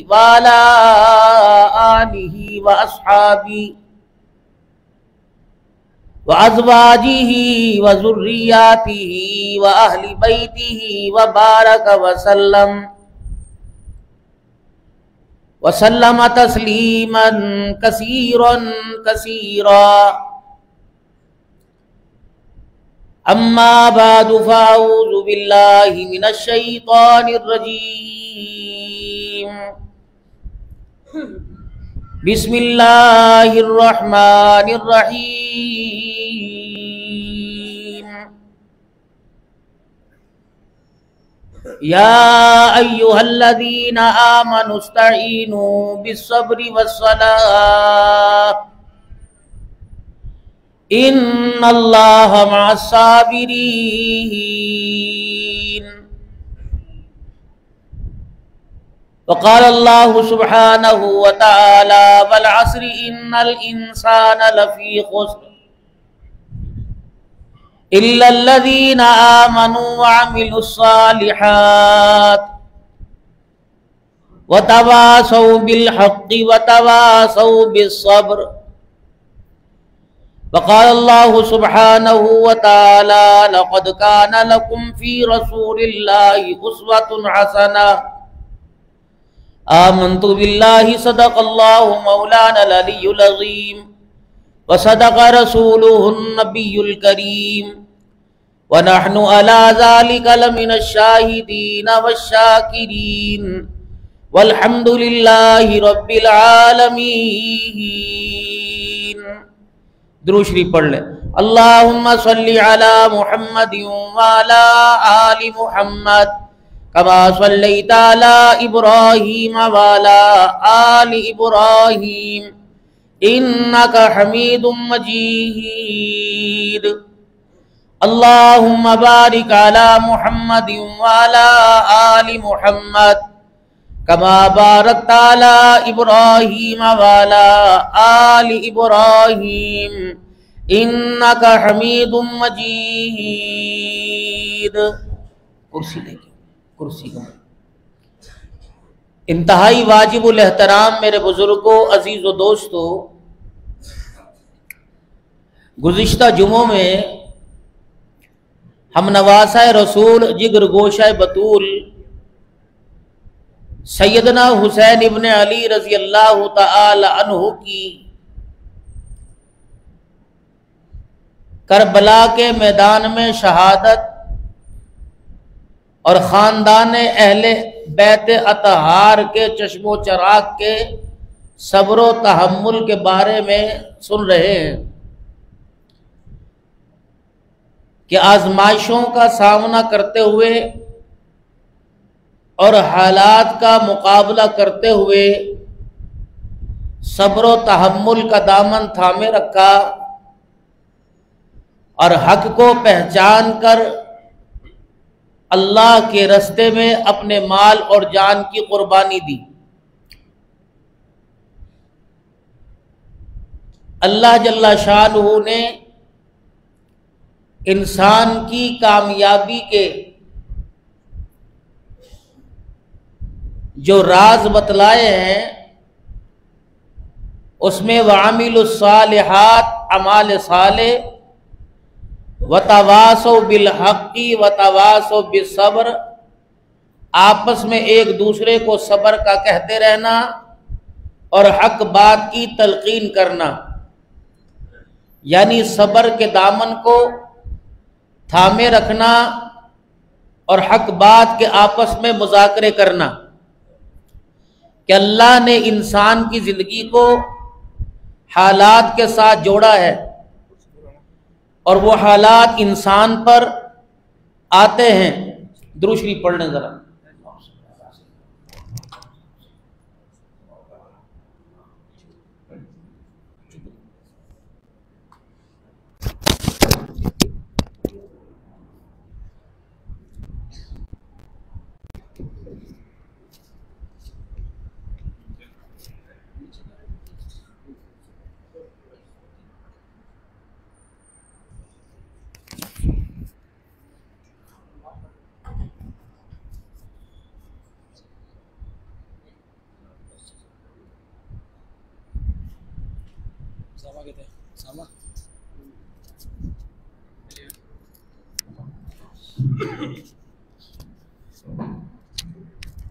وعلى آله وأصحابه وأزواجه وذرياته وأهل بيته وبارك وسلم تسليما كثيرا كثيرا. أما بعد فأعوذ بالله من الشيطان الرجيم. بسم الله الرحمن الرحيم. يا أيها الذين آمنوا استعينوا بالصبر والصلاة إن الله مع الصابرين. وقال الله سبحانه وتعالى والعصر إن الإنسان لفي خسر إلا الذين آمنوا وعملوا الصالحات وتواصوا بالحق وتواصوا بالصبر. وقال الله سبحانه وتعالى لقد كان لكم في رسول الله أسوة حسنة. آمنت بالله صدق الله مولانا العلي العظيم وصدق رسوله النبي الكريم ونحن على ذلك لمن الشاهدين والشاكرين والحمد لله رب العالمين. درود شریف پڑھ لیں. اللہم صلی علی محمد وعلی آل محمد کما صلیت علی ابراہیم وعلی آل ابراہیم انک حمید مجید. اللہم بارک علی محمد وعلی آل محمد کما بارکت علی ابراہیم وعلی آل ابراہیم انک حمید مجید. کرسی لے کے کرسی کا انتہائی واجب الاحترام میرے بزرگوں، عزیز و دوستو، گزشتہ جمعوں میں ہم نواسہ رسول جگر گوشہ بطول سیدنا حسین ابن علی رضی اللہ تعالی عنہ کی کربلا کے میدان میں شہادت اور خاندان اہل بیت اطہار کے چشم و چراغ کے صبر و تحمل کے بارے میں سن رہے ہیں کہ آزمائشوں کا سامنا کرتے ہوئے اور حالات کا مقابلہ کرتے ہوئے صبر و تحمل کا دامن تھامے رکھا اور حق کو پہچان کر اللہ کے راستے میں اپنے مال اور جان کی قربانی دی. اللہ جل شانہ نے انسان کی کامیابی کے جو راز بتلائے ہیں اس میں وَعَمِلُوا الصَّالِحَاتِ اعمال صالح وَتَوَاصَوْا بِالْحَقِّ وَتَوَاصَوْا بِالصَّبْرِ، آپس میں ایک دوسرے کو صبر کا کہتے رہنا اور حق بات کی تلقین کرنا، یعنی صبر کے دامن کو تھامے رکھنا اور حق بات کے آپس میں مذاکرے کرنا کہ اللہ نے انسان کی زندگی کو حالات کے ساتھ جوڑا ہے اور وہ حالات انسان پر آتے ہیں. درود شریف پڑھ لیں ذرا.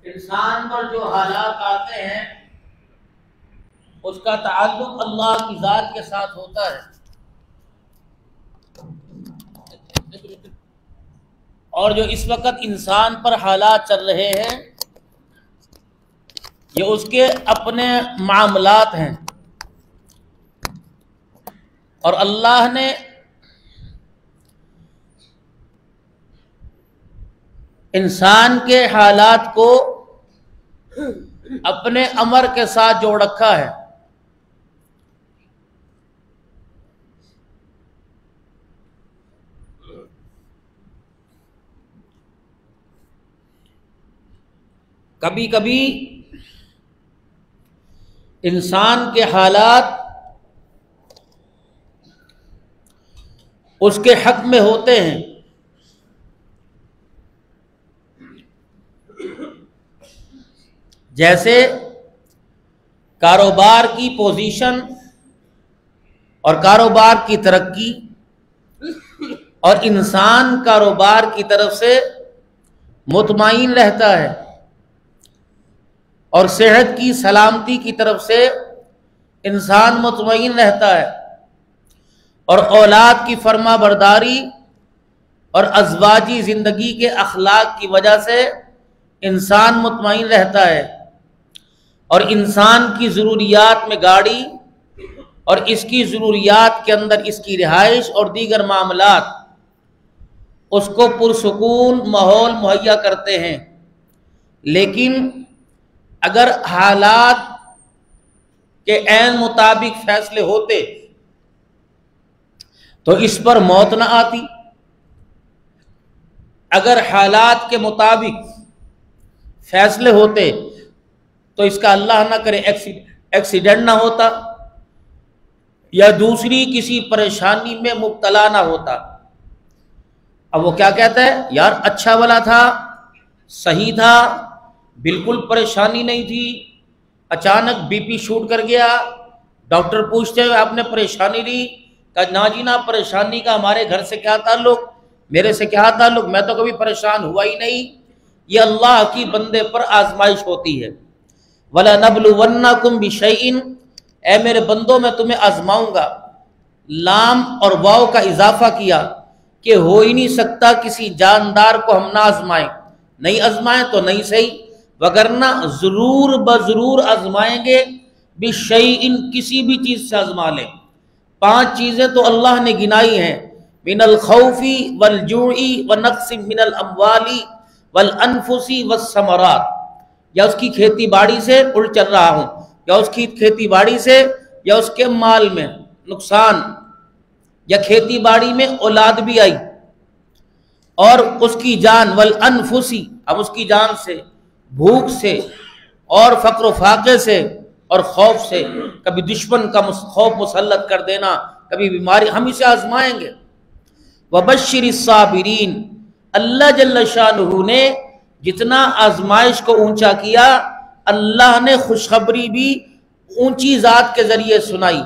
انسان پر جو حالات آتے ہیں اس کا تعلق اللہ کی ذات کے ساتھ ہوتا ہے، اور جو اس وقت انسان پر حالات چل رہے ہیں یہ اس کے اپنے معاملات ہیں، اور اللہ نے انسان کے حالات کو اپنے امر کے ساتھ جوڑ رکھا ہے۔ کبھی کبھی انسان کے حالات اس کے حق میں ہوتے ہیں، جیسے کاروبار کی پوزیشن اور کاروبار کی ترقی، اور انسان کاروبار کی طرف سے مطمئن رہتا ہے، اور صحت کی سلامتی کی طرف سے انسان مطمئن رہتا ہے، اور اولاد کی فرما برداری اور ازواجی زندگی کے اخلاق کی وجہ سے انسان مطمئن رہتا ہے، اور انسان کی ضروریات میں گاڑی اور اس کی ضروریات کے اندر اس کی رہائش اور دیگر معاملات اس کو پرسکون ماحول مہیا کرتے ہیں۔ لیکن اگر حالات کے عین مطابق فیصلے ہوتے تو اس پر موت نہ آتی، اگر حالات کے مطابق فیصلے ہوتے تو اس کا اللہ نہ کرے ایکسیڈنٹ نہ ہوتا یا دوسری کسی پریشانی میں مبتلا نہ ہوتا۔ اب وہ کیا کہتا ہے، یار اچھا والا تھا، صحیح تھا، بالکل پریشانی نہیں تھی، اچانک بی پی شوٹ کر گیا، ڈاکٹر پوچھتے ہوئے آپ نے پریشانی لی، کہا نا جی نا، پریشانی کا ہمارے گھر سے کیا تعلق، میرے سے کیا تعلق، میں تو کبھی پریشان ہوا ہی نہیں۔ یہ اللہ کی بندے پر آزمائش ہوتی ہے۔ وَلَنَبْلُوَنَّكُمْ بِشَيْءٍ، اے میرے بندوں میں تمہیں آزماؤں گا۔ لام اور واو کا اضافہ کیا کہ ہو ہی نہیں سکتا کسی جاندار کو ہم نہ آزمائیں، نہیں آزمائیں تو نہیں صحیح، وگرنہ ضرور بضرور آزمائیں گے، بِشَيْءٍ کسی بھی چیز سے آزما لیں۔ 5 چیزیں تو اللہ نے گنائی ہیں، من الخوف والجوع ونقص من الاموال والانفس والثمرات، یا اس کی کھیتی باڑی سے اڑ چل رہا ہوں، یا اس کی کھیتی باڑی سے یا اس کے مال میں نقصان، یا کھیتی باڑی میں اولاد بھی آئی، اور اس کی جان، والانفسی، اب اس کی جان سے، بھوک سے، اور فقر و فاقے سے، اور خوف سے، کبھی دشمن کا خوف مسلط کر دینا، کبھی بیماری، ہم اسے آزمائیں گے۔ وبشر الصابرین، اللہ جل شانہ نے جتنا آزمائش کو اونچا کیا، اللہ نے خوشخبری بھی اونچی ذات کے ذریعے سنائی،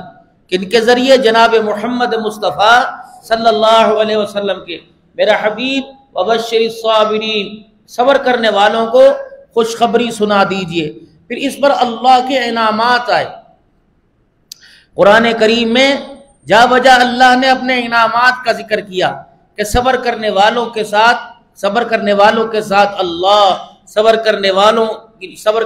کن کے ذریعے؟ جناب محمد مصطفیٰ صلی اللہ علیہ وسلم کے۔ میرا حبیب وبشر الصابرین، صبر کرنے والوں کو خوشخبری سنا دیجئے۔ پھر اس پر اللہ کے انعامات آئے۔ قرآن کریم میں جا بجا اللہ نے اپنے انعامات کا ذکر کیا کہ صبر کرنے والوں کے ساتھ اللہ، صبر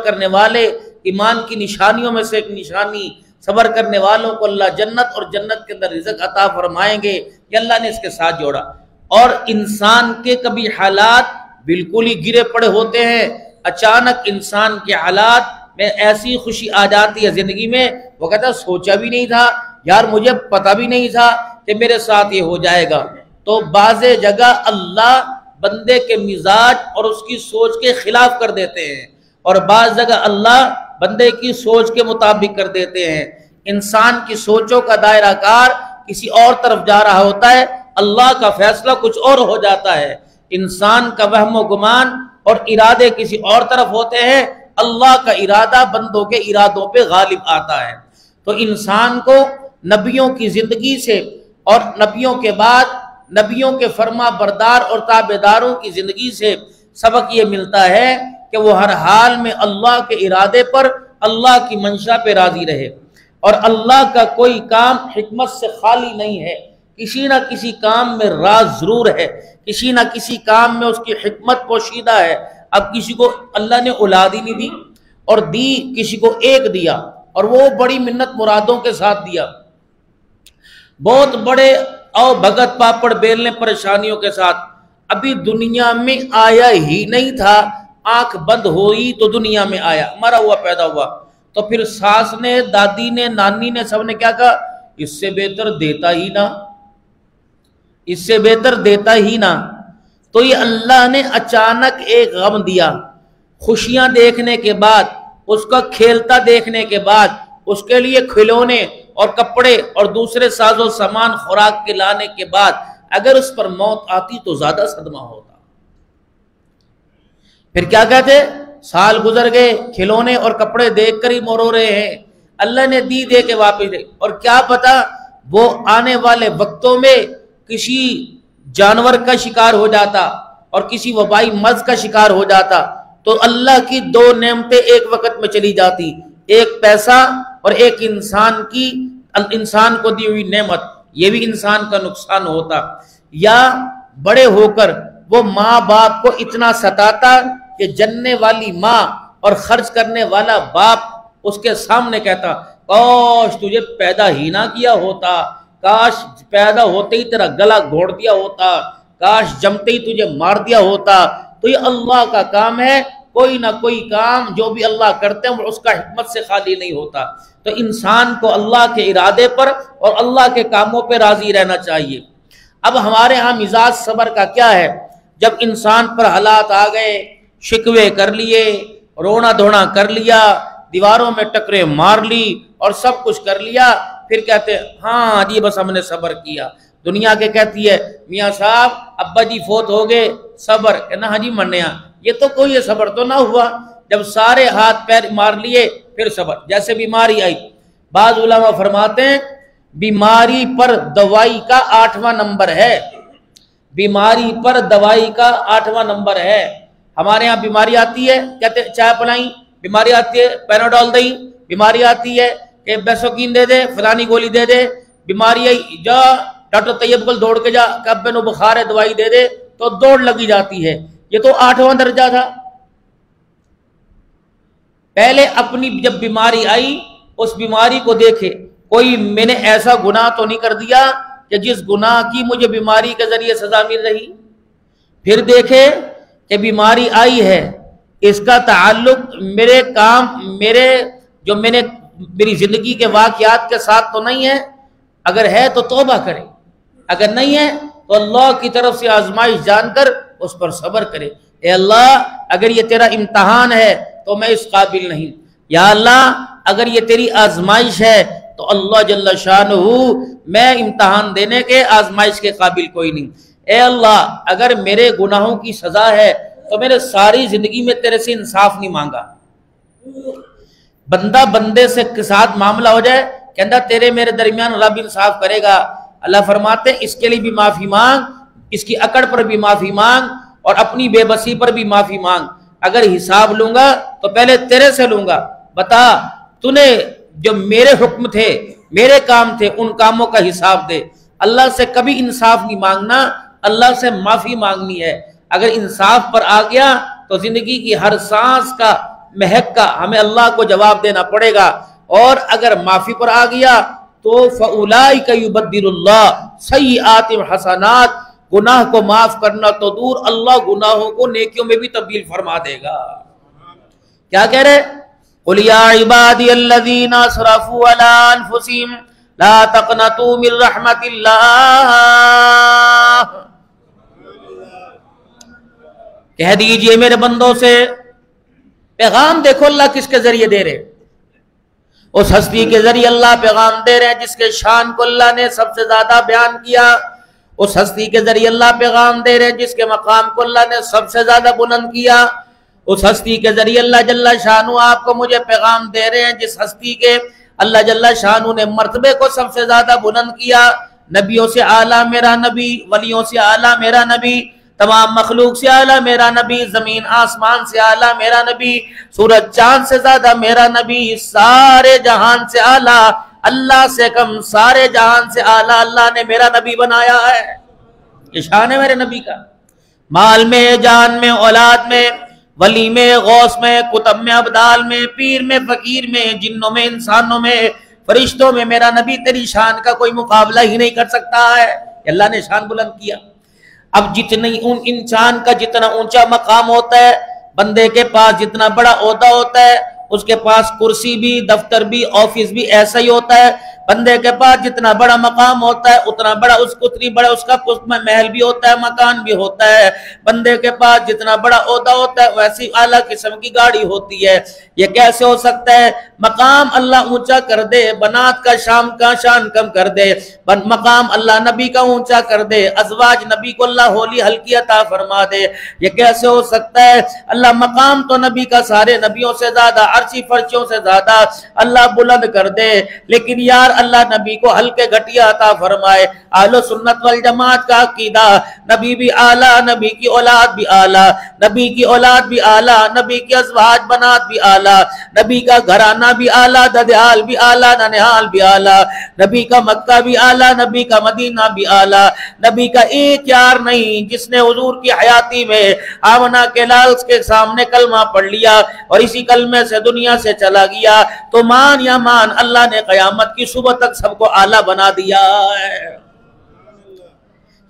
کرنے والے ایمان کی نشانیوں میں سے ایک نشانی، صبر کرنے والوں کو اللہ جنت اور جنت کے اندر رزق عطا فرمائیں گے، یہ اللہ نے اس کے ساتھ جوڑا۔ اور انسان کے کبھی حالات بالکل ہی گرے پڑے ہوتے ہیں، اچانک انسان کے حالات میں ایسی خوشی آ جاتی ہے زندگی میں، وہ کہتا ہے سوچا بھی نہیں تھا یار، مجھے پتا بھی نہیں تھا کہ میرے ساتھ یہ ہو جائے گا۔ تو بعض جگہ اللہ بندے کے مزاج اور اس کی سوچ کے خلاف کر دیتے ہیں، اور بعض جگہ اللہ بندے کی سوچ کے مطابق کر دیتے ہیں۔ انسان کی سوچوں کا دائرہ کار کسی اور طرف جا رہا ہوتا ہے، اللہ کا فیصلہ کچھ اور ہو جاتا ہے۔ انسان کا وہم و گمان اور ارادے کسی اور طرف ہوتے ہیں، اللہ کا ارادہ بندوں کے ارادوں پہ غالب آتا ہے۔ تو انسان کو نبیوں کی زندگی سے اور نبیوں کے بعد نبیوں کے فرما بردار اور تابعداروں کی زندگی سے سبق یہ ملتا ہے کہ وہ ہر حال میں اللہ کے ارادے پر، اللہ کی منشا پہ راضی رہے، اور اللہ کا کوئی کام حکمت سے خالی نہیں ہے، کسی نہ کسی کام میں راز ضرور ہے، کسی نہ کسی کام میں اس کی حکمت پوشیدہ ہے۔ اب کسی کو اللہ نے اولاد ہی نہیں دی، اور دی کسی کو ایک دیا، اور وہ بڑی منت مرادوں کے ساتھ دیا، بہت بڑے او بھگت پاپڑ بیلنے پریشانیوں کے ساتھ، ابھی دنیا میں آیا ہی نہیں تھا، آنکھ بند ہوئی تو دنیا میں آیا، مرا ہوا پیدا ہوا، تو پھر ساس نے، دادی نے، نانی نے، سب نے کیا کہا؟ اس سے بہتر دیتا ہی نہ، اس سے بہتر دیتا ہی نہ۔ تو یہ اللہ نے اچانک ایک غم دیا، خوشیاں دیکھنے کے بعد، اس کا کھیلتا دیکھنے کے بعد، اس کے لیے کھلونے اور کپڑے اور دوسرے ساز و سامان خوراک کے لانے کے بعد اگر اس پر موت آتی تو زیادہ صدمہ ہوتا۔ پھر کیا کہتے؟ سال گزر گئے، کھلونے اور کپڑے دیکھ کر ہی مرو رہے ہیں، اللہ نے دی دے کے واپس دے، اور کیا پتا وہ آنے والے وقتوں میں کسی جانور کا شکار ہو جاتا اور کسی وبائی مرض کا شکار ہو جاتا، تو اللہ کی دو نعمتیں ایک وقت میں چلی جاتی، ایک پیسہ اور ایک انسان کو دی ہوئی نعمت، یہ بھی انسان کا نقصان ہوتا۔ یا بڑے ہو کر وہ ماں باپ کو اتنا ستاتا کہ جننے والی ماں اور خرچ کرنے والا باپ اس کے سامنے کہتا، کاش تجھے پیدا ہی نہ کیا ہوتا، کاش پیدا ہوتے ہی تیرا گلا گھوڑ دیا ہوتا، کاش جمتے ہی تجھے مار دیا ہوتا۔ تو یہ اللہ کا کام ہے، کوئی نہ کوئی کام جو بھی اللہ کرتے ہیں وہ اس کا حکمت سے خالی نہیں ہوتا۔ تو انسان کو اللہ کے ارادے پر اور اللہ کے کاموں پہ راضی رہنا چاہیے۔ اب ہمارے ہاں مزاج صبر کا کیا ہے؟ جب انسان پر حالات آ گئے، شکوے کر لیے، رونا دھونا کر لیا، دیواروں میں ٹکرے مار لی اور سب کچھ کر لیا، پھر کہتے ہیں ہاں جی بس ہم نے صبر کیا۔ دنیا کے کہتی ہے میاں صاحب ابا جی فوت ہو گئے، صبر، کہنا ہاں جی منیا، یہ تو کوئی صبر تو نہ ہوا، جب سارے ہاتھ پیر مار لیے پھر صبر۔ جیسے بیماری آئی، بعض علماء فرماتے ہیں بیماری پر دوائی کا 8واں نمبر ہے، بیماری پر دوائی کا 8واں نمبر ہے۔ ہمارے ہاں بیماری آتی ہے کہتے چائے پلائیں، بیماری آتی ہے پیناڈول دیں، بیماری آتی ہے کہ بیسوکین دے دے، فلانی گولی دے دے، بیماری آئی جا ڈاکٹر طیب کو دوڑ کے جا کہ ابے نو بخار ہے دوائی دے دے، تو دوڑ لگی جاتی ہے۔ یہ تو 8واں درجہ تھا۔ پہلے اپنی جب بیماری آئی اس بیماری کو دیکھے، کوئی میں نے ایسا گناہ تو نہیں کر دیا کہ جس گناہ کی مجھے بیماری کے ذریعے سزا مل رہی۔ پھر دیکھے کہ بیماری آئی ہے، اس کا تعلق میرے کام، میری زندگی کے واقعات کے ساتھ تو نہیں ہے، اگر ہے تو توبہ کرے، اگر نہیں ہے تو اللہ کی طرف سے آزمائش جان کر اس پر صبر کرے۔ اے اللہ اگر یہ تیرا امتحان ہے تو میں اس قابل نہیں، یا اللہ اگر یہ تیری آزمائش ہے تو اللہ جل شانہ میں امتحان دینے کے، آزمائش کے قابل کوئی نہیں۔ اے اللہ اگر میرے گناہوں کی سزا ہے تو میرے ساری زندگی میں تیرے سے انصاف نہیں مانگا۔ بندہ بندے سے کے ساتھ معاملہ ہو جائے، کہندہ تیرے میرے درمیان رب انصاف کرے گا، اللہ فرماتے ہیں اس کے لیے بھی معافی مانگ، اس کی اکڑ پر بھی معافی مانگ اور اپنی بے بسی پر بھی معافی مانگ۔ اگر حساب لوں گا تو پہلے تیرے سے لوں گا، بتا تو نے جو میرے حکم تھے، میرے کام تھے، ان کاموں کا حساب دے۔ اللہ سے کبھی انصاف نہیں مانگنا، اللہ سے معافی مانگنی ہے۔ اگر انصاف پر آ گیا تو زندگی کی ہر سانس کا، مہک کا ہمیں اللہ کو جواب دینا پڑے گا، اور اگر معافی پر آ گیا تو فَأُولَئِكَ يُبَدِّلُ اللَّهُ سَيِّئَاتِهِمْ حَسَنَاتٍ، گناہ کو معاف کرنا تو دور، اللہ گناہوں کو نیکیوں میں بھی تبدیل فرما دے گا۔ کیا کہہ رہے؟ قُلْ يَا عِبَادِيَ الَّذِينَ أَسْرَفُوا عَلَىٰ أَنفُسِهِمْ لَا تَقْنَطُوا مِن رَحْمَةِ اللَّهِ، کہہ دیجئے میرے بندوں سے، پیغام دیکھو اللہ کس کے ذریعے دے رہے، اس ہستی کے ذریعے اللہ پیغام دے رہے ہیں جس کے شان کو اللہ نے سب سے زیادہ بیان کیا، اس ہستی کے ذریعے اللہ پیغام دے رہے ہیں جس کے مقام کو اللہ نے سب سے زیادہ بلند کیا، اس ہستی کے ذریعے اللہ جل شانہ آپ کو مجھے پیغام دے رہے ہیں جس ہستی کے اللہ جل شانہ نے مرتبے کو سب سے زیادہ بلند کیا. نبیوں سے اعلیٰ میرا نبی، ولیوں سے اعلیٰ میرا نبی، تمام مخلوق سے اعلیٰ میرا نبی، زمین آسمان سے اعلیٰ میرا نبی، سورج چاند سے زیادہ میرا نبی، سارے جہان سے اعلیٰ، اللہ سے کم سارے جہان سے اعلیٰ اللہ نے میرا نبی بنایا ہے. یہ شان ہے میرے نبی کا. مال میں، جان میں، اولاد میں، ولی میں، غوث میں، کتب میں، ابدال میں، پیر میں، فقیر میں، جنوں میں، انسانوں میں، فرشتوں میں میرا نبی تیری شان کا کوئی مقابلہ ہی نہیں کر سکتا ہے. اللہ نے شان بلند کیا. اب جتنی انسان کا جتنا اونچا مقام ہوتا ہے، بندے کے پاس جتنا بڑا عہدہ ہوتا ہے، اس کے پاس کرسی بھی، دفتر بھی، آفس بھی ایسا ہی ہوتا ہے. بندے کے پاس جتنا بڑا مقام ہوتا ہے اتنا بڑا اس کو اتنی بڑا اس کا محل بھی ہوتا ہے، مکان بھی ہوتا ہے. بندے کے پاس جتنا بڑا عہدہ ہوتا ہے ویسی اعلیٰ قسم کی گاڑی ہوتی ہے. یہ کیسے ہو سکتا ہے؟ مقام اللہ اونچا کر دے، بنات کا شام کا شان کم کر دے، مقام اللہ نبی کا اونچا کر دے، ازواج نبی کو اللہ ہولی ہلکی عطا فرما دے. یہ کیسے ہو سکتا ہے؟ اللہ مقام تو نبی کا سارے نبیوں سے زیادہ، عرشی فرشوں سے زیادہ اللہ بلند کر دے، لیکن یار اللہ نبی کو ہلکے گھٹیا عطا فرمائے. اہل سنت والجماعت کا عقیدہ نبی بھی اعلیٰ، نبی کی اولاد بھی اعلیٰ، نبی کی اولاد بھی اعلیٰ، نبی کی ازواج بنات بھی اعلیٰ، نبی کا گھرانہ بھی اعلیٰ، ددیال بھی اعلیٰ، ننہال بھی اعلیٰ، نبی کا مکہ بھی اعلیٰ، نبی کا مدینہ بھی اعلیٰ. نبی کا ایک یار نہیں جس نے حضور کی حیاتی میں آمنہ کے لال کے سامنے کلمہ پڑھ لیا اور اسی کلمے سے دنیا سے چلا گیا تو مان یا مان اللہ نے قیامت کی صبح تک سب کو اعلیٰ بنا دیا ہے.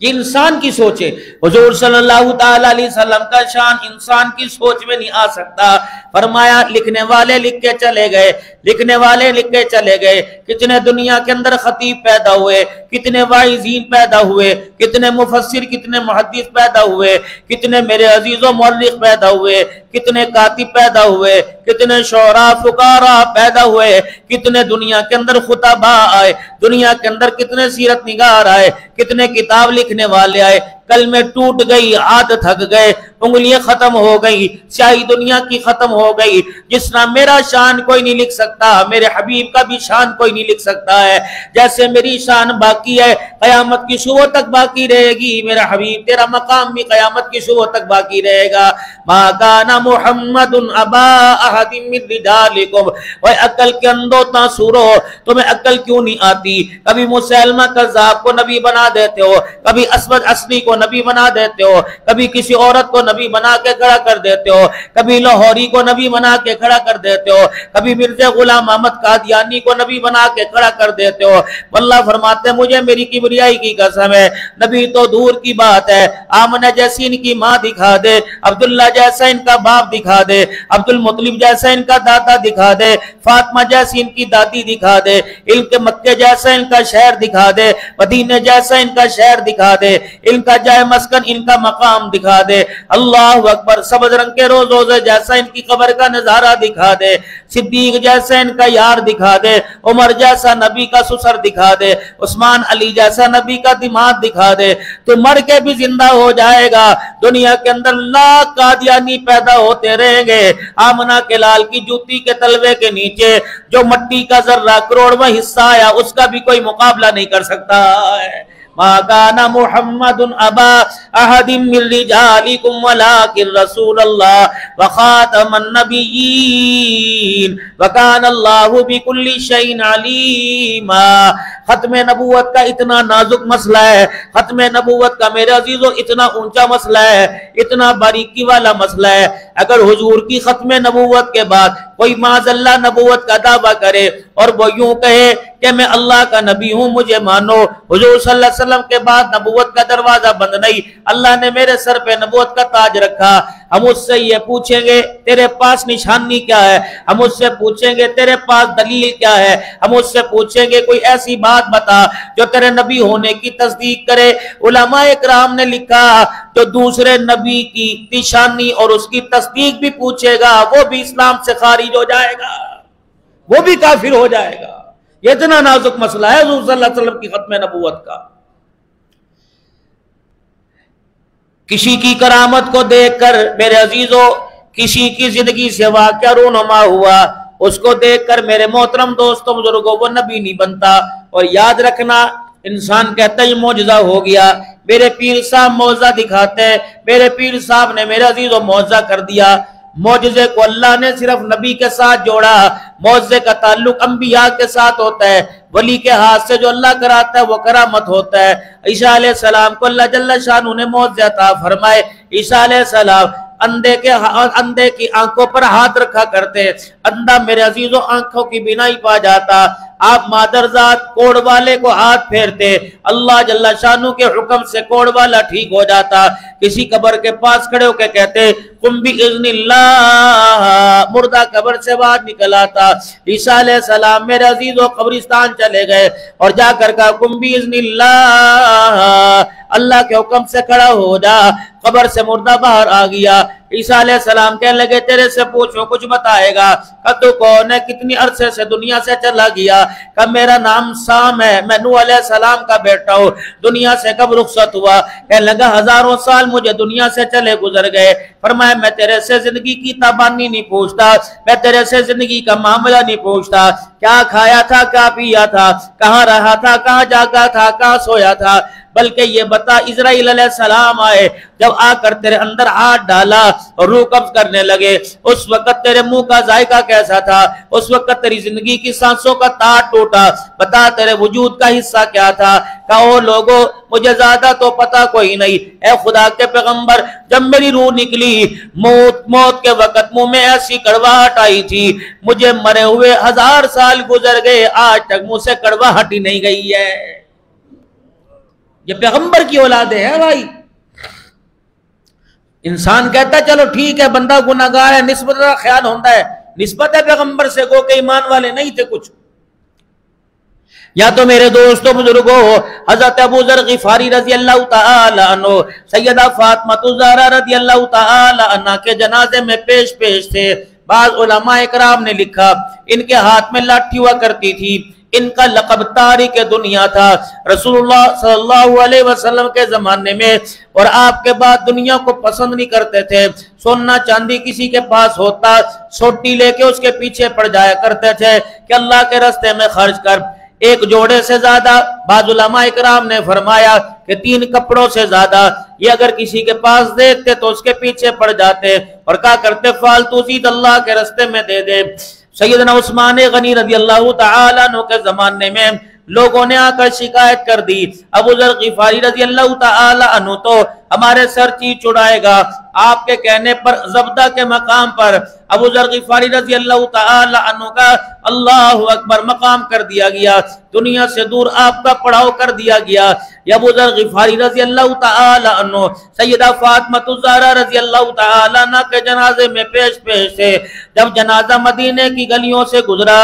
یہ انسان کی سوچ ہے. حضور صلی اللہ تعالی علیہ وسلم کا شان انسان کی سوچ میں نہیں آ سکتا. فرمایا لکھنے والے لکھ کے چلے گئے، لکھنے والے لکھ کے چلے گئے. کتنے دنیا کے اندر خطیب پیدا ہوئے، کتنے واعظین پیدا ہوئے، کتنے مفسر، کتنے محدث پیدا ہوئے، کتنے میرے عزیزوں مورخ پیدا ہوئے، کتنے کاتب پیدا ہوئے، کتنے شعراء فقراء پیدا ہوئے، کتنے دنیا کے اندر خطباء آئے، دنیا کے اندر کتنے سیرت نگار آئے، کتنے کتاب لکھنے والے آئے. کل میں ٹوٹ گئی، ہاتھ تھک گئے، انگلیاں ختم ہو گئی، سیاہی دنیا کی ختم ہو گئی. جس طرح میرا شان کوئی نہیں لکھ سکتا، میرے حبیب کا بھی شان کوئی نہیں لکھ سکتا ہے. جیسے میری شان باقی ہے قیامت کی صبح تک باقی رہے گی، میرا حبیب تیرا مقام بھی قیامت کی صبح تک باقی رہے گا. ما کان محمد ابا احد من رجالکم. وہ عقل کے اندھو تاثورو، تمہیں عقل کیوں نہیں آتی؟ کبھی مسلمہ کذاب کو نبی بنا دیتے ہو، کبھی اسود اصلی کو نبی بنا دیتے ہو، کبھی کسی عورت کو نبی بنا کے کھڑا کر دیتے ہو، کبھی لاہوری کو نبی بنا کے کھڑا کر دیتے ہو، کبھی مرزا غلام احمد قادیانی کو نبی بنا کے کھڑا کر دیتے ہو. اللہ فرماتے ہیں مجھے میری کبریائی کی قسم ہے، نبی تو دور کی بات ہے، آمنہ جیسی ان کی ماں دکھا دے، عبداللہ جیسا ان کا باپ دکھا دے، عبد المطلب جیسا ان کا دادا دکھا دے، فاطمہ جیسی ان کی دادی دکھا دے، علم کے مکے جیسا ان کا شہر دکھا دے، مدینے جیسا ان کا شہر دکھا دے، ان کا جائے مسکن ان کا مقام دکھا دے. اللہ اکبر. سبز رنگ کے روزے جیسا ان کی قبر کا نظارہ دکھا دے، صدیق جیسا ان کا یار دکھا دے، عمر جیسا نبی کا سسر دکھا دے، عثمان علی جیسا نبی کا دماغ دکھا دے، تو مر کے بھی زندہ ہو جائے گا. دنیا کے اندر لاکھ قادیانی پیدا ہوتے رہیں گے، آمنہ کے لال کی جوتی کے تلوے کے نیچے جو مٹی کا ذرہ کروڑواں حصہ آیا اس کا بھی کوئی مقابلہ نہیں کر سکتا ہے. ما کان محمد ابا احد من رجالکم ولکن رسول اللہ وخاتم النبیین وکان اللہ بکل شیء علیما. ختم نبوت کا اتنا نازک مسئلہ ہے، ختم نبوت کا میرے عزیزو اتنا اونچا مسئلہ ہے، اتنا باریکی والا مسئلہ ہے. اگر حضور کی ختم نبوت کے بعد کوئی معاذ اللہ نبوت کا دعویٰ کرے اور وہ یوں کہے کہ میں اللہ کا نبی ہوں مجھے مانو، حضور صلی اللہ علیہ وسلم کے بعد نبوت کا دروازہ بند نہیں، اللہ نے میرے سر پہ نبوت کا تاج رکھا. ہم اس سے یہ پوچھیں گے تیرے پاس نشانی کیا ہے، ہم اس سے پوچھیں گے تیرے پاس دلیل کیا ہے، ہم اس سے پوچھیں گے کوئی ایسی بات بتا جو تیرے نبی ہونے کی تصدیق کرے. علماء اکرام نے لکھا جو دوسرے نبی کی نشانی اور اس کی تصدیق بھی پوچھے گا وہ بھی اسلام سے خارج ہو جائے گا، وہ بھی کافر ہو جائے گا. یہ اتنا نازک مسئلہ ہے حضور صلی اللہ علیہ وسلم کی ختم نبوت کا. کسی کی کرامت کو دیکھ کر میرے عزیزو کسی کی زندگی سے واقعہ رونما ہوا، اس کو دیکھ کر میرے محترم دوستوں بزرگوں وہ نبی نہیں بنتا۔ اور یاد رکھنا انسان کہتا ہے یہ معجزہ ہو گیا، میرے پیر صاحب معجزہ دکھاتے ہیں، میرے پیر صاحب نے میرے عزیزوں معجزہ کر دیا۔ معجزے کو اللہ نے صرف نبی کے ساتھ جوڑا، معجزے کا تعلق انبیاء کے ساتھ ہوتا ہے، ولی کے ہاتھ سے جو اللہ کراتا ہے وہ کرامت ہوتا ہے۔ عیسیٰ علیہ السلام کو اللہ جل شانہ نے معجزہ عطا فرمائے۔ عیسیٰ علیہ السلام اندھے کی آنکھوں پر ہاتھ رکھا کرتے، اندھا میرے عزیزوں آنکھوں کی بینائی پا جاتا، آپ مادرزاد کوڑ والے کو ہاتھ پھیرتے، اللہ جل شانہ کے حکم سے کوڑ والا ٹھیک ہو جاتا۔ کسی قبر کے پاس کھڑے ہو کے کہتے قم بِإِذْنِ اللَّهِ، مردہ قبر سے باہر نکل آتا۔ عیسیٰ علیہ السلام میرے عزیزوں قبرستان چلے گئے اور جا کر کہا قم بِإِذْنِ اللَّهِ، اللہ کے حکم سے کھڑا ہو جا۔ قبر سے مردہ باہر آ گیا۔ عیسیٰ علیہ السلام کہنے لگے تیرے سے پوچھو کچھ بتائے گا؟ کہ تو کون ہے، کتنی عرصے سے دنیا سے چلا گیا؟ کہ میرا نام سام ہے، میں نوح علیہ السلام کا بیٹا ہوں، دنیا سے کب رخصت ہوا؟ کہنے لگا ہزاروں سال مجھے دنیا سے چلے گزر گئے۔ فرمایا میں تیرے سے زندگی کی تابانی نہیں پوچھتا، میں تیرے سے زندگی کا معاملہ نہیں پوچھتا، کیا کھایا تھا، کیا پیا تھا، کہاں رہا تھا، کہاں جاگا تھا، کہاں سویا تھا، بلکہ یہ بتا اسرائیل علیہ السلام آئے، جب آ کر تیرے اندر ہاتھ ڈالا اور روح قبض کرنے لگے، اس وقت تیرے منہ کا ذائقہ کیسا تھا؟ اس وقت تیری زندگی کی سانسوں کا تار ٹوٹا، بتا تیرے وجود کا حصہ کیا تھا؟ کہو لوگو مجھے زیادہ تو پتا کوئی نہیں، اے خدا کے پیغمبر جب میری روح نکلی موت کے وقت منہ میں ایسی کڑواہٹ آئی تھی، مجھے مرے ہوئے 1000 سال گزر گئے، آج تک منہ سے کڑواہٹ ہی نہیں گئی ہے۔ یہ پیغمبر کی اولادیں ہیں بھائی۔ انسان کہتا ہے چلو ٹھیک ہے بندہ گناہگار ہے، نسبت کا خیال ہوتا ہے، نسبت ہے پیغمبر سے گو کہ ایمان والے نہیں تھے کچھ۔ یا تو میرے دوستوں بزرگوں حضرت ابو ذر غفاری رضی اللہ تعالی عنہ سیدہ فاطمہ الزہرا رضی اللہ تعالی عنہ کے جنازے میں پیش تھے۔ بعض علماء اکرام نے لکھا ان کے ہاتھ میں لاٹھی ہوا کرتی تھی، ان کا لقب تاریک دنیا تھا۔ رسول اللہ صلی اللہ علیہ وسلم کے زمانے میں اور آپ کے بعد دنیا کو پسند نہیں کرتے تھے، سونا چاندی کسی کے پاس ہوتا سوٹی لے کے اس کے پیچھے پڑ جایا کرتے تھے کہ اللہ کے راستے میں خرچ کر۔ ایک جوڑے سے زیادہ، بعض علماء اکرام نے فرمایا کہ 3 کپڑوں سے زیادہ یہ اگر کسی کے پاس دیتے تو اس کے پیچھے پڑ جاتے اور کہا کرتے فالتو چیز اللہ کے راستے میں دے دے۔ سیدنا عثمان غنی رضی اللہ تعالیٰ عنہ کے زمانے میں لوگوں نے آ کر شکایت کر دی ابو ذر غفاری رضی اللہ تعالیٰ عنہ تو ہمارے سر چیز چڑھائے گا۔ آپ کے کہنے پر زبدہ کے مقام پر ابو ذر غفاری رضی اللہ تعالی عنہ کا اللہ اکبر مقام کر دیا گیا، دنیا سے دور آپ کا پڑاؤ کر دیا گیا۔ ابو ذر غفاری رضی اللہ تعالی عنہ سیدہ فاطمہ الزہرا رضی اللہ تعالی عنہ کے جنازے میں پیش تھے۔ جب جنازہ مدینے کی گلیوں سے گزرا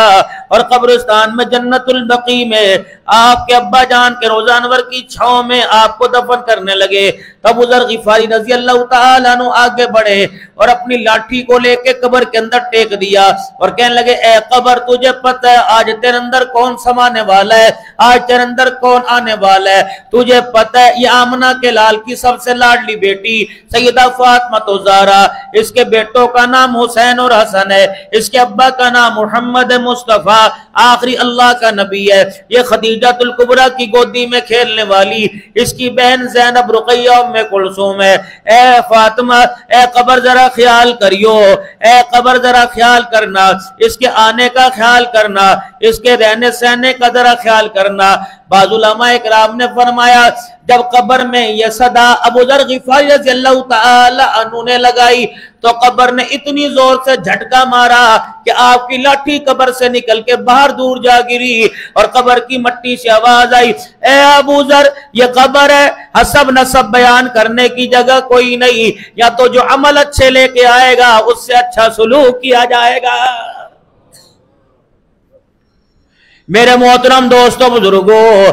اور قبرستان میں جنت البقیع میں آپ کے ابا جان کے روضہ انور کی چھاؤں میں آپ کو دفن کرنے لگے، تب ابو ذر غفاری رضی اللہ تعالی عنہ آگے بڑھے اور اپنی لاٹھی کو لے کے قبر کے اندر ٹیک دیا اور کہنے لگے اے قبر تجھے پتہ ہے آج تیرے اندر کون سمانے والا ہے، آج تیرے اندر کون آنے والا ہے؟ تجھے پتہ ہے یہ آمنہ کے لال کی سب سے لاڈلی بیٹی سیدہ فاطمہ الزہرا، اس کے بیٹوں کا نام حسین اور حسن ہے، اس کے ابا کا نام محمد مصطفیٰ آخری اللہ کا نبی ہے، یہ خدیجہ الکبریٰ کی گودی میں کھیلنے والی اس کی بہن زینب رقیہ ام کلثوم ہے۔ اے فاطمہ اے قبر ذرا خیال کریو، اے قبر ذرا خیال کرنا، اس کے آنے کا خیال کرنا، اس کے رہنے سہنے کا ذرا خیال کرنا۔ بعض علماء اکرام نے فرمایا جب قبر میں یہ صدا ابو ذر غفاری رضی اللہ تعالی عنہ نے لگائی تو قبر نے اتنی زور سے جھٹکا مارا کہ آپ کی لاٹھی قبر سے نکل کے باہر دور جا گری اور قبر کی مٹی سے آواز آئی اے ابو ذر یہ قبر ہے، حسب نسب بیان کرنے کی جگہ کوئی نہیں، یا تو جو عمل اچھے لے کے آئے گا اس سے اچھا سلوک کیا جائے گا۔ میرے محترم دوستوں بزرگوں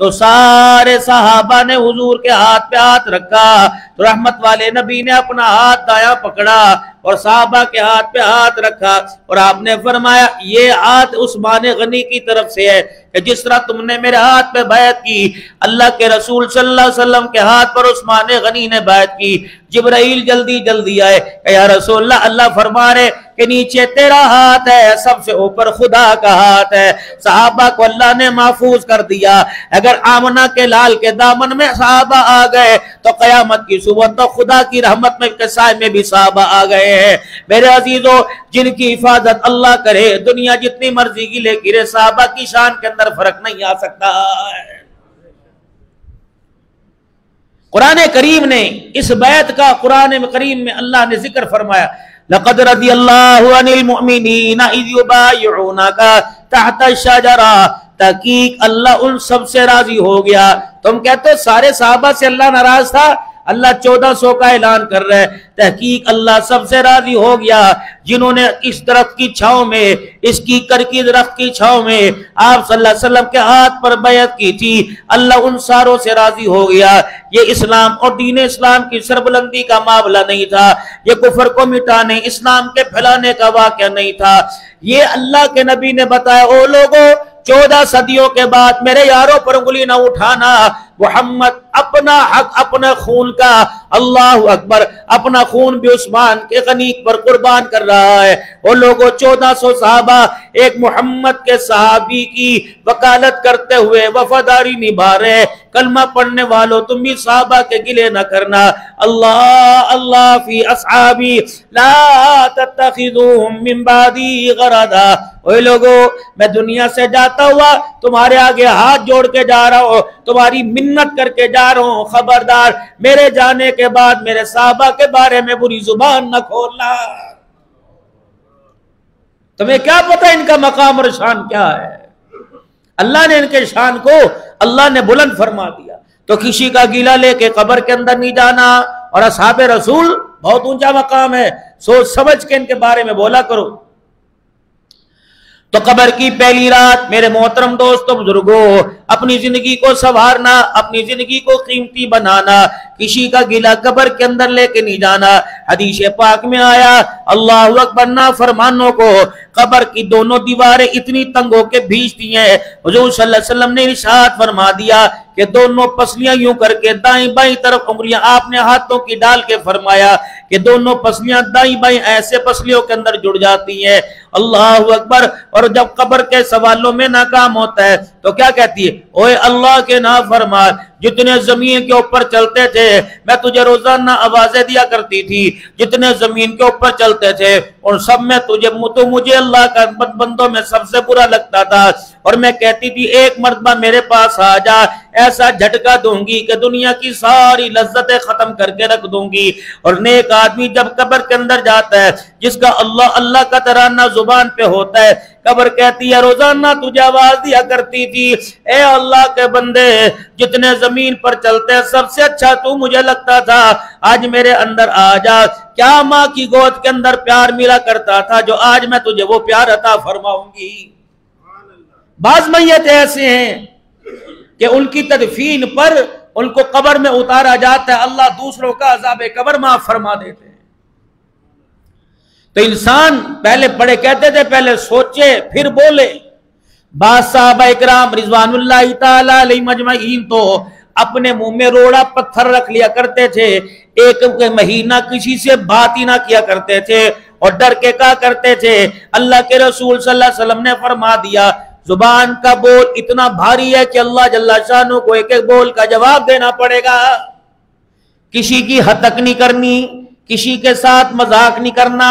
تو سارے صحابہ نے حضور کے ہاتھ پہ ہاتھ رکھا، تو رحمت والے نبی نے اپنا ہاتھ دایاں پکڑا اور صحابہ کے ہاتھ پہ ہاتھ رکھا، اور آپ نے فرمایا یہ ہاتھ عثمان غنی کی طرف سے ہے کہ جس طرح تم نے میرے ہاتھ پہ بیعت کی، اللہ کے رسول صلی اللہ علیہ وسلم کے ہاتھ پر عثمان غنی نے بیعت کی۔ جبرائیل جلدی جلدی آئے کہ یا رسول اللہ، اللہ فرما رہے کہ نیچے تیرا ہاتھ ہے، سب سے اوپر خدا کا ہاتھ ہے۔ صحابہ کو اللہ نے محفوظ کر دیا۔ اگر آمنہ کے لال کے دامن میں صحابہ آ گئے تو قیامت کی صبح تو خدا کی رحمت میں کے سائے میں بھی صحابہ آ گئے ہیں۔ میرے عزیزوں، جن کی حفاظت اللہ کرے، دنیا جتنی مرضی کی لے گرے، صحابہ کی شان کے اندر فرق نہیں آ سکتا ہے۔ قرآن کریم نے اس بیعت کا قرآن کریم میں اللہ نے ذکر فرمایا، لقد رضی اللہ عن المؤمنین اذ یبایعونک تحت الشجرہ، تحقیق اللہ ان سب سے راضی ہو گیا۔ تم کہتے ہو سارے صحابہ سے اللہ ناراض تھا، اللہ 1400 کا اعلان کر رہا ہے، تحقیق اللہ سب سے راضی ہو گیا جنہوں نے اس درخت کی چھاؤں میں، اس کی کرکی درخت کی چھاؤں میں آپ صلی اللہ علیہ وسلم کے ہاتھ پر بیعت کی تھی، اللہ ان ساروں سے راضی ہو گیا۔ یہ اسلام اور دین اسلام کی سربلندی کا معاملہ نہیں تھا، یہ کفر کو مٹانے، اسلام کے پھیلانے کا واقعہ نہیں تھا، یہ اللہ کے نبی نے بتایا، او لوگوں 14 صدیوں کے بعد میرے یاروں پر انگلی نہ اٹھانا، محمد اپنا حق اپنا خون کا، اللہ اکبر، اپنا خون بھی عثمان کے غنی پر قربان کر رہا ہے۔ وہ لوگوں 1400 صحابہ ایک محمد کے صحابی کی وکالت کرتے ہوئے وفاداری نبھا رہے۔ کلمہ پڑھنے والوں تم بھی صحابہ کے گلے نہ کرنا، اللہ اللہ فی اصحابی لا تتخذوہم من بعدی غرضا۔ اوے لوگوں، میں دنیا سے جاتا ہوا تمہارے آگے ہاتھ جوڑ کے جا رہا ہوں، تمہاری منت کر کے جا رہا ہوں، خبردار میرے جانے کے بعد میرے صحابہ کے بارے میں بری زبان نہ کھولنا۔ تمہیں کیا پتہ ان کا مقام اور شان کیا ہے؟ اللہ نے ان کے شان کو اللہ نے بلند فرما دیا۔ تو کسی کا گیلا لے کے قبر کے اندر نہیں جانا، اور اصحاب رسول بہت اونچا مقام ہے، سوچ سمجھ کے ان کے بارے میں بولا کرو۔ تو قبر کی پہلی رات میرے محترم دوستوں بزرگوں، اپنی زندگی کو سنوارنا، اپنی زندگی کو قیمتی بنانا، کسی کا گلہ قبر کے اندر لے کے نہیں جانا۔ حدیث پاک میں آیا، اللہ اکبر، نافرمانوں کو قبر کی دونوں دیواریں اتنی تنگ ہو کے بھیجتی ہیں، حضور صلی اللہ علیہ وسلم نے ارشاد فرما دیا کہ دونوں پسلیاں یوں کر کے دائیں بائیں طرف انگلیاں آپ نے ہاتھوں کی ڈال کے فرمایا کہ دونوں پسلیاں دائیں بائیں ایسے پسلیوں کے اندر جڑ جاتی ہیں، اللہ اکبر۔ اور جب قبر کے سوالوں میں ناکام ہوتا ہے تو کیا کہتی ہے، اوے اللہ کے نافرمان، جتنے زمین کے اوپر چلتے تھے میں تجھے روزانہ آوازیں دیا کرتی تھی، جتنے زمین کے اوپر چلتے تھے اور سب میں تو مجھے اللہ کا بندوں میں سب سے برا لگتا تھا، اور میں کہتی تھی ایک مرتبہ میرے پاس آ جا، ایسا جھٹکا دوں گی کہ دنیا کی ساری لذتیں ختم کر کے رکھ دوں گی۔ اور نیک آدمی جب قبر کے اندر جاتا ہے، جس کا اللہ اللہ کا ترانہ زبان پہ ہوتا ہے، قبر کہتی ہے روزانہ تجھے آواز دیا کرتی تھی، اے اللہ کے بندے، جتنے زمین پر چلتے ہیں سب سے اچھا تو مجھے لگتا تھا، آج میرے اندر آ جا۔ کیا ماں کی گود کے اندر پیار ملا کرتا تھا جو آج میں تجھے وہ پیار عطا فرماؤں گی۔ بعض میت ایسے ہیں کہ ان کی تدفین پر ان کو قبر میں اتارا جاتا ہے، اللہ دوسروں کا عذاب قبر معاف فرما دیتے ہیں۔ تو انسان پہلے پڑھے کہتے تھے پہلے سوچے پھر بولے۔ بعض صحابہ اکرام رضوان اللہ تعالی علیہ مجمعین تو اپنے منہ میں روڑا پتھر رکھ لیا کرتے تھے، ایک مہینہ کسی سے بات ہی نہ کیا کرتے تھے، اور ڈر کے کہا کرتے تھے، اللہ کے رسول صلی اللہ علیہ وسلم نے فرما دیا زبان کا بول اتنا بھاری ہے کہ اللہ جل شانہ کو ایک ایک بول کا جواب دینا پڑے گا۔ کسی کی ہتک نہیں کرنی، کسی کے ساتھ مذاق نہیں کرنا،